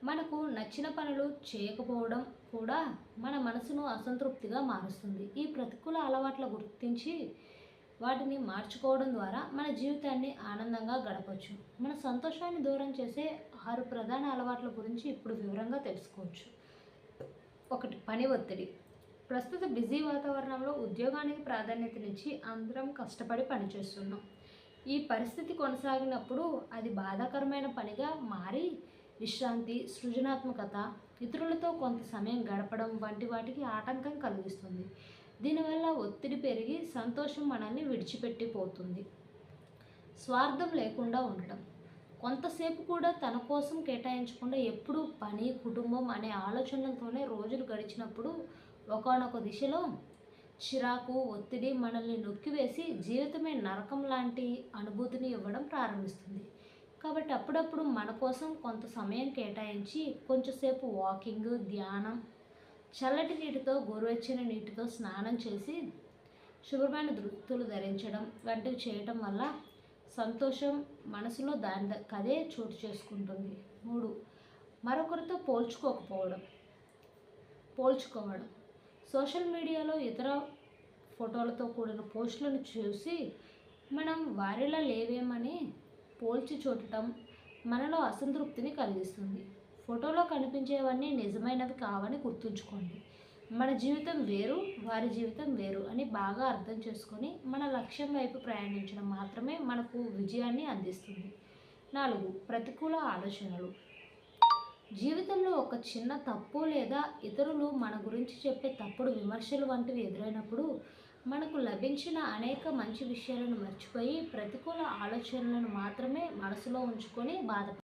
మనకు నచ్చిన పనులు చేయకపోవడం కూడా మన మనసును అసంతృప్తిగా మారుస్తుంది. ఈ ప్రతికూల అలవాట్ల గుర్తించి వాటిని మార్చుకోవడం ద్వారా మన జీవితాన్ని ఆనందంగా గడపచ్చు. మన సంతోషాన్ని దూరం చేసే 6 ప్రధాన అలవాట్ల గురించి ఇప్పుడు వివరంగా తెలుసుకోవచ్చు. 1. పని ఒత్తిడి. ప్రస్తుత బిజీ వాతావరణంలో ఉద్యోగానికి ప్రాధాన్యతనిచ్చి అందరం కష్టపడి పనిచేస్తున్నాం. ఈ పరిస్థితి కొనసాగినప్పుడు అది బాధాకరమైన పనిగా మారి విశ్రాంతి, సృజనాత్మకత, ఇతరులతో కొంత సమయం గడపడం వంటి వాటికి ఆటంకం కలిగిస్తుంది. దీనివల్ల ఒత్తిడి పెరిగి సంతోషం మనల్ని విడిచిపెట్టిపోతుంది. స్వార్థం లేకుండా ఉండడం. కొంతసేపు కూడా తన కోసం కేటాయించకుండా ఎప్పుడూ పని, కుటుంబం అనే ఆలోచనలతోనే రోజులు గడిచినప్పుడు ఒకానొక దిశలో చిరాకు, ఒత్తిడి మనల్ని నొక్కివేసి జీవితమే నరకం లాంటి అనుభూతిని ఇవ్వడం ప్రారంభిస్తుంది. కాబట్టి అప్పుడప్పుడు మన కోసం కొంత సమయం కేటాయించి కొంచెంసేపు వాకింగ్, ధ్యానం, చల్లటి నీటితో, గోరువెచ్చని నీటితో స్నానం చేసి శుభ్రమైన దుస్తులు ధరించడం వంటివి చేయటం వల్ల సంతోషం మనసులో దానికదే చోటు చేసుకుంటుంది. 3. మరొకరితో పోల్చుకోవడం. సోషల్ మీడియాలో ఇతర ఫోటోలతో కూడిన పోస్టులను చూసి మనం వారిలా లేవేమని పోల్చి చూడటం మనలో అసంతృప్తిని కలిగిస్తుంది. ఫోటోలో కనిపించేవన్నీ నిజమైనవి కావని గుర్తుంచుకోండి. మన జీవితం వేరు, వారి జీవితం వేరు అని బాగా అర్థం చేసుకొని మన లక్ష్యం వైపు ప్రయాణించడం మాత్రమే మనకు విజయాన్ని అందిస్తుంది. 4. ప్రతికూల ఆలోచనలు. జీవితంలో ఒక చిన్న తప్పు లేదా ఇతరులు మన గురించి చెప్పే తప్పుడు విమర్శలు వంటివి ఎదురైనప్పుడు మనకు లభించిన అనేక మంచి విషయాలను మర్చిపోయి ప్రతికూల ఆలోచనలను మాత్రమే మనసులో ఉంచుకొని బాధపడాలి.